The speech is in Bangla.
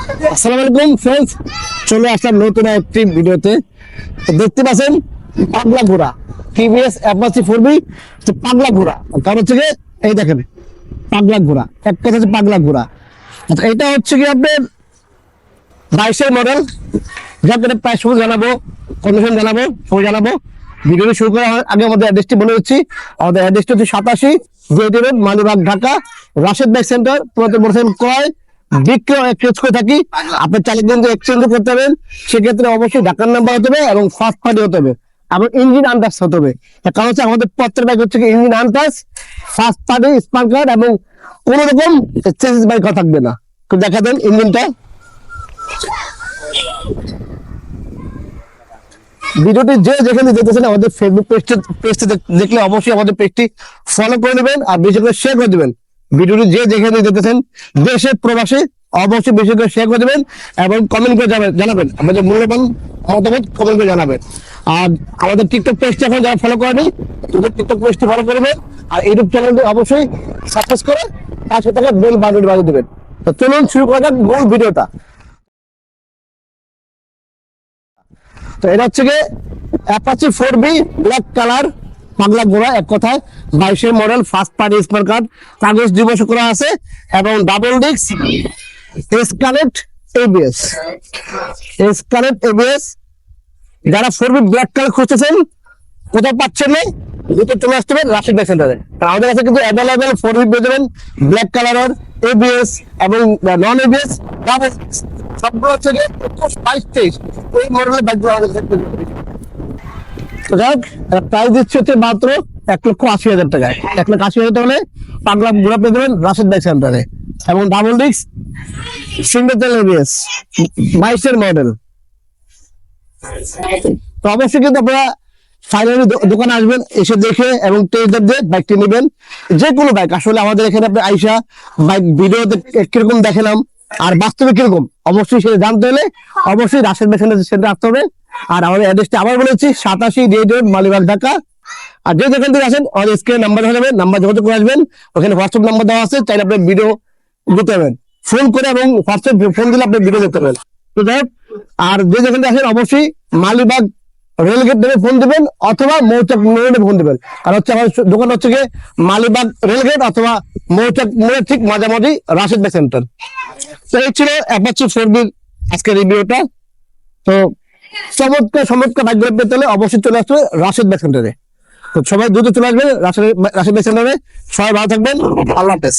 আসসালামু আলাইকুম ফ্রেন্ডস, চলে আসলাম নতুন একটি ভিডিওতে। তো দেখতে পাচ্ছেন পাগলা ঘোড়া টিভিএস অ্যাপাচি 4B, পাগলা ঘোড়া। কারণ হচ্ছে কি এই দেখেন পাগলা ঘোড়া, এক কথা হচ্ছে পাগলা ঘোড়া। আচ্ছা, এটা হচ্ছে কি আপনার 22-এর মডেল, যাকে প্রাইস সব জানাবো, কন্ডিশন জানাবো, সবাই জানাবো। ভিডিওটি শুরু করার আগে আমাদের অ্যাড্রেসটি বলে দিচ্ছি। আমাদের অ্যাড্রেসটি হচ্ছে 87 GIT road, Malibagh, Dhaka. Rashed bike centre, পুরাতন মোটরসাইকেল ক্রয় বিক্রয় এক্সচেঞ্জ করে থাকি। আপনি চাইলে কিন্তু এক্সচেঞ্জ করতে পারবেন, সেক্ষেত্রে অবশ্যই ঢাকার নাম্বার হতে হবে এবং ফার্স্ট পার্টি হতে হবে এবং ইঞ্জিন আনটাচ হতে হবে। কারণ হচ্ছে আমাদের প্রত্যেক বাইক হচ্ছে engine untouch, first party, spark card এবং কোন রকম চেঞ্জ বাইক থাকবে না। তো দেখা দেন ইঞ্জিনটা। ভিডিওটি যে যেখানে দেখতেছেন আমাদের ফেসবুক পেজটি দেখলে অবশ্যই আমাদের পেজটি ফলো করে নেবেন আর বেশি করে শেয়ার করে দেবেন। ভিডিওটি যে যেখানে দেখতেছেন দেশে প্রবাসে অবশ্যই বেশি করে শেয়ার করে দেবেন এবং কমেন্ট করে জানাবেন আমাদের মূল্যবান মতামত, কমেন্ট করে জানাবেন। আর আমাদের টিকটক পেজটি এখন যারা ফলো করেনি তাদের টিকটক পেজটি ফলো করবেন আর ইউটিউব চ্যানেলটি অবশ্যই সাবস্ক্রাইব করে তার সাথে বেল বাটনটি বাজিয়ে দেবেন। তো চলুন শুরু করা যাক মূল ভিডিওটা। তো এটা হচ্ছে গিয়ে অ্যাপাচি 4B ব্ল্যাক কালার পাগলা ঘোড়া, এক কথায় 22-এর model, first party, smart card, কাগজ 2 বছর করা আছে এবং double disc escalate ABS. Escalate ABS যারা 4B ব্ল্যাক কালার খুঁজতেছেন, কোথাও পাচ্ছেন না, দুটো চলে আসতে হবে রাশিদ বাইক সেন্টারে। আমাদের কাছে কিন্তু অ্যাভেলেবেল 4B পেয়ে যাবেন ব্ল্যাক কালারের, এবিএস এবং নন এবিএস ডাবল সবগুলো হচ্ছে 21, 22, 23 এই মডেলের বাইকগুলো আমাদের কাছে। তো যাক, প্রাইস দিচ্ছে হচ্ছে মাত্র 1,80,000 টাকায়। 1,80,000 টাকা হলে পাগলা ঘোড়া পেয়ে যাবেন রাশিদ বাইক সেন্টারে এবং ডাবল ডিস্ক সিঙ্গেল তেল এবিএস 22-এর মডেল। তো অবশ্যই কিন্তু আপনারা ফাইনালি দোকানে আসবেন, এসে দেখে এবং টেস্ট ড্রাইভ দিয়ে বাইকটি নেবেন। যে কোনো বাইক আসলে আমাদের এখানে আপনি আইসা বাইক ভিডিওতে কিরকম দেখালাম আর বাস্তবে কিরকম অবশ্যই সেটা জানতে হলে অবশ্যই রাশেদ বাইক সেন্টারে আসতে হবে। আর আমাদের অ্যাড্রেসটা আবার বলেছি 87 জিআইটি রোড, মালিবাগ, ঢাকা। আর যে যেখান থেকে আসেন আমাদের স্ক্রিনে নাম্বার হয়ে যাবে, নাম্বার যোগাযোগ করে আসবেন। ওখানে হোয়াটসঅ্যাপ নাম্বার দেওয়া আছে, চাইলে আপনি ভিডিও দিতে পারবেন, ফোন করে এবং হোয়াটসঅ্যাপ ফোন দিলে আপনি ভিডিও দেখতে পাবেন। তো যাই হোক, আর যে যেখান থেকে আসেন অবশ্যই মালিবাগ রেলগেট নেমে ফোন দিবেন অথবা মৌচাক মোড়ে ফোন দিবেন। কারণ হচ্ছে আমার দোকান হচ্ছে গিয়ে মালিবাগ রেলগেট অথবা মৌচাক মোড়ের ঠিক মাঝামাঝি রাশেদ বাইক সেন্টার। তো এই ছিল অ্যাপাচি 4B আজকের রিভিউটা। তো চমৎকার বাইকগুলো পেতে হলে অবশ্যই চলে আসবে রাশেদ বাইক সেন্টারে। তো সবাই দ্রুত চলে আসবে রাশেদ বাইক সেন্টারে। সবাই ভালো থাকবেন, আল্লাহ হাফেজ।